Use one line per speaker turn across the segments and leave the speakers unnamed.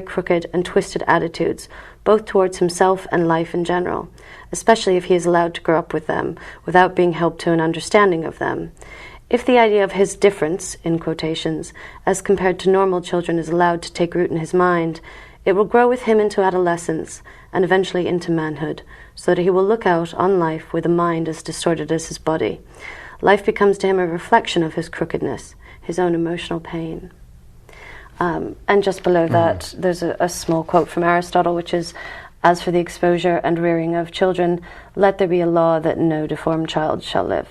crooked and twisted attitudes, both towards himself and life in general, especially if he is allowed to grow up with them without being helped to an understanding of them. If the idea of his difference, in quotations, as compared to normal children is allowed to take root in his mind, it will grow with him into adolescence and eventually into manhood, so that he will look out on life with a mind as distorted as his body. Life becomes to him a reflection of his crookedness, his own emotional pain. And just below that, there's a small quote from Aristotle, which is, "As for the exposure and rearing of children, let there be a law that no deformed child shall live."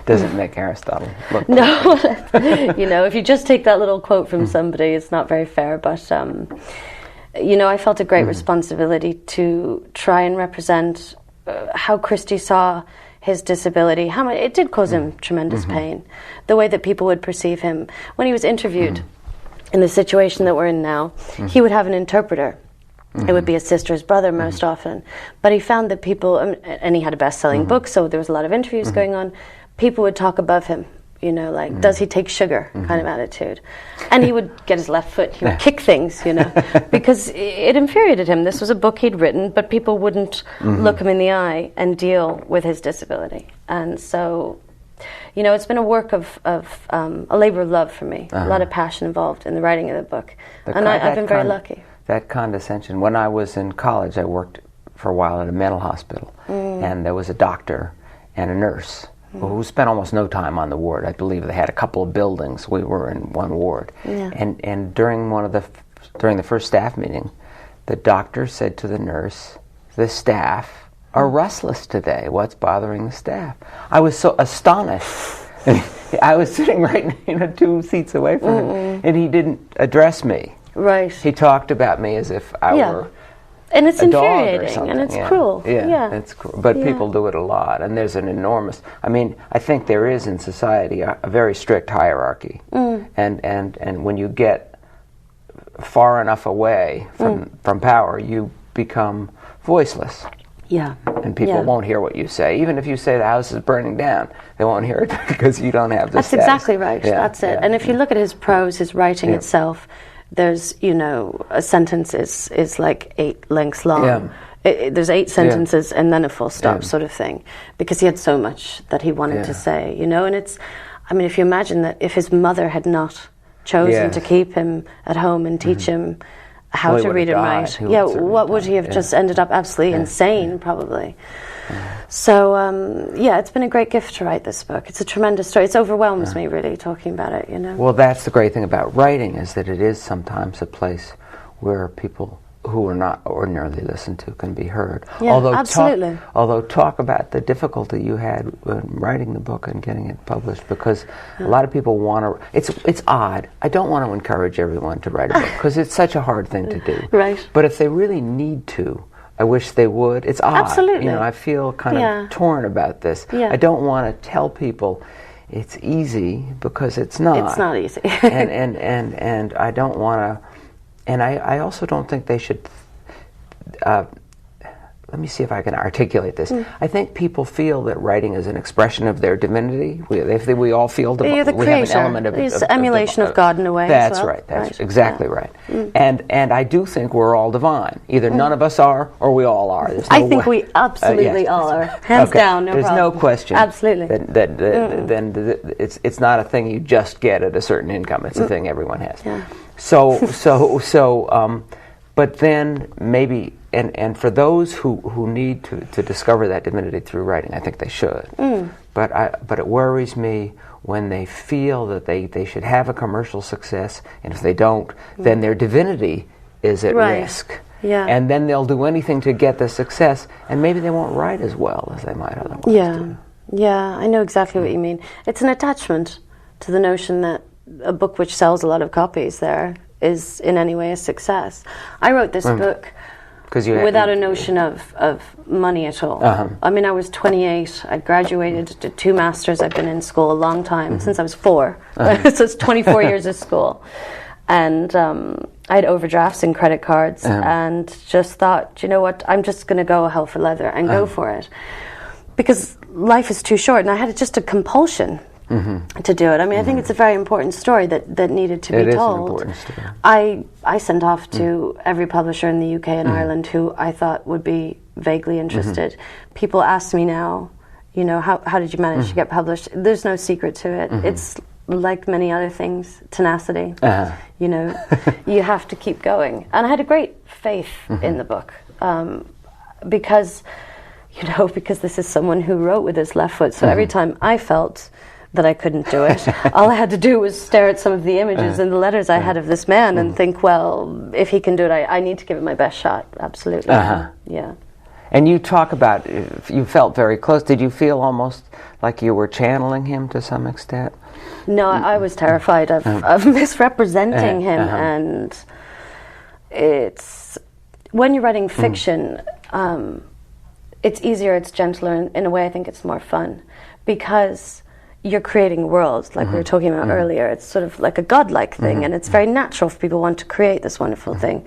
Doesn't make Aristotle look
no. If you just take that little quote from somebody, it's not very fair. But I felt a great responsibility to try and represent how Christy saw his disability, how much it did cause him tremendous pain, the way that people would perceive him. When he was interviewed in the situation that we're in now, he would have an interpreter. It would be his sister, his brother most often. But he found that people, and he had a best-selling book, so there was a lot of interviews going on, people would talk above him, does he take sugar kind of attitude. And he would get his left foot, he would kick things, because it infuriated him. This was a book he'd written, but people wouldn't look him in the eye and deal with his disability. And so, it's been a work of a labor of love for me, a lot of passion involved in the writing of the book. And I've been very lucky.
That condescension. When I was in college, I worked for a while at a mental hospital, and there was a doctor and a nurse who spent almost no time on the ward. I believe they had a couple of buildings. We were in one ward. Yeah. And during the first staff meeting, the doctor said to the nurse, "The staff are restless today. What's bothering the staff?" I was so astonished. I was sitting right 2 seats away from him, and he didn't address me.
Right.
He talked about me as if I were
and it's
a dog
infuriating,
or
and it's
yeah.
cruel.
Yeah, it's cruel. But people do it a lot, and there's an enormous... I think there is in society a very strict hierarchy, and when you get far enough away from power, you become voiceless.
Yeah.
And people won't hear what you say. Even if you say the house is burning down, they won't hear it because you don't have the
That's exactly right.
Yeah,
that's it. And if you look at his prose, his writing itself, there's, a sentence is like 8 lengths long. Yeah. There's 8 sentences and then a full stop sort of thing, because he had so much that he wanted to say, and it's, if you imagine that if his mother had not chosen to keep him at home and teach him how to read and write, what would he have just ended up absolutely insane, probably. So, it's been a great gift to write this book. It's a tremendous story. It overwhelms me, really, talking about it,
Well, that's the great thing about writing, is that it is sometimes a place where people who are not ordinarily listened to can be heard.
Yeah, absolutely.
Although talk about the difficulty you had when writing the book and getting it published, because a lot of people want to... It's odd. I don't want to encourage everyone to write a book, because it's such a hard thing to do.
Right.
But if they really need to, I wish they would. It's odd.
Absolutely.
I feel kind of torn about this.
Yeah.
I don't want to tell people it's easy, because it's not.
It's not easy.
and I don't want to... And I also don't think they should... let me see if I can articulate this. I think people feel that writing is an expression of their divinity. We all feel
you're the
we
creator.
have an element of...
It's emulation of God in a way.
That's
as well.
right. That's exactly right. And I do think we're all divine. Either none of us are, or we all are. There's no
I think we absolutely all are. Hands down, no
There's
problem.
No question.
Absolutely.
Then it's not a thing you just get at a certain income. It's a thing everyone has.
Yeah.
But then maybe, and for those who need to discover that divinity through writing, I think they should. But it worries me when they feel that they should have a commercial success, and if they don't, then their divinity is at risk.
Yeah.
And then they'll do anything to get the success, and maybe they won't write as well as they might otherwise do.
Yeah, I know exactly what you mean. It's an attachment to the notion that a book which sells a lot of copies there is in any way a success. I wrote this book without a notion of money at all. I was 28, I graduated, did 2 masters, I've been in school a long time, since I was 4, so it's 24 years of school. And I had overdrafts and credit cards, and just thought, you know what, I'm just going to go hell for leather and go for it. Because life is too short, and I had just a compulsion to do it. I mean, I think it's a very important story that needed to be told. It is an important story. I sent off to every publisher in the UK and Ireland who I thought would be vaguely interested. People ask me now, you know, how did you manage to get published? There's no secret to it. It's like many other things, tenacity. You know, you have to keep going. And I had a great faith in the book because this is someone who wrote with his left foot. So every time I felt that I couldn't do it, all I had to do was stare at some of the images and the letters I had of this man and think, well, if he can do it, I need to give it my best shot. Absolutely. Yeah.
And you talk about, you felt very close. Did you feel almost like you were channeling him to some extent?
No, I was terrified of misrepresenting him. And it's, when you're writing fiction, it's easier, it's gentler, and in a way I think it's more fun because you're creating worlds, like we were talking about earlier. It's sort of like a godlike thing, and it's very natural for people who want to create this wonderful thing.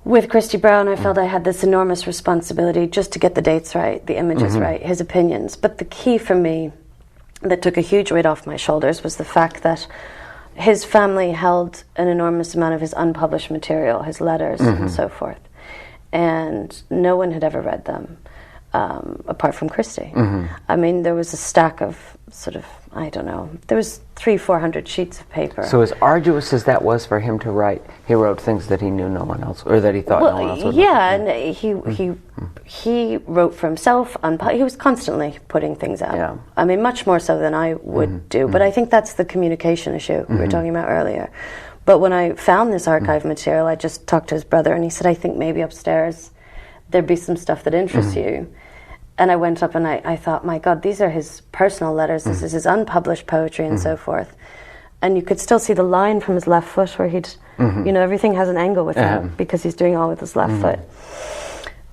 With Christy Brown, I felt I had this enormous responsibility just to get the dates right, the images right, his opinions. But the key for me that took a huge weight off my shoulders was the fact that his family held an enormous amount of his unpublished material, his letters and so forth. And no one had ever read them, apart from Christy. I mean, there was a stack of sort of, I don't know, there was 300-400 sheets of paper.
So as arduous as that was for him to write, he wrote things that he knew no one else, or that he thought no one else would.
Yeah, and he wrote for himself. He was constantly putting things out.
Yeah.
I mean, much more so than I would do. But I think that's the communication issue we were talking about earlier. But when I found this archive material, I just talked to his brother, and he said, I think maybe upstairs there'd be some stuff that interests you. And I went up and I thought, my God, these are his personal letters. This is his unpublished poetry and so forth. And you could still see the line from his left foot where he'd, you know, everything has an angle with him because he's doing all with his left foot.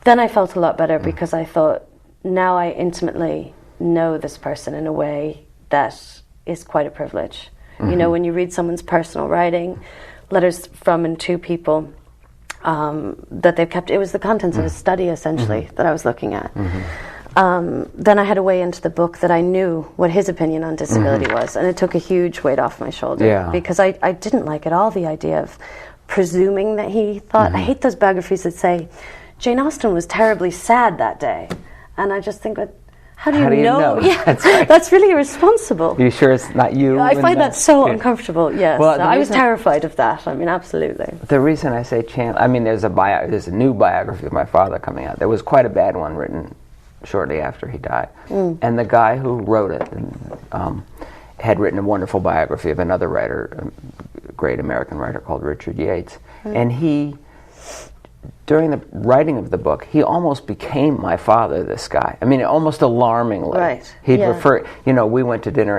Then I felt a lot better because I thought, now I intimately know this person in a way that is quite a privilege. You know, when you read someone's personal writing, letters from and to people that they've kept, it was the contents of a study essentially that I was looking at. Then I had a way into the book that I knew what his opinion on disability was, and it took a huge weight off my shoulder because I didn't like at all the idea of presuming that he thought. I hate those biographies that say Jane Austen was terribly sad that day, and I just think, how do you know? Yeah, that's really irresponsible.
Are you sure it's not you?
I find that so uncomfortable. Yes, well, I was terrified of that. I mean, absolutely.
The reason I say I mean, there's a new biography of my father coming out. There was quite a bad one written shortly after he died, and the guy who wrote it had written a wonderful biography of another writer, a great American writer called Richard Yates, and he, during the writing of the book, he almost became my father, this guy. I mean, almost alarmingly.
Right.
He'd refer, you know, we went to dinner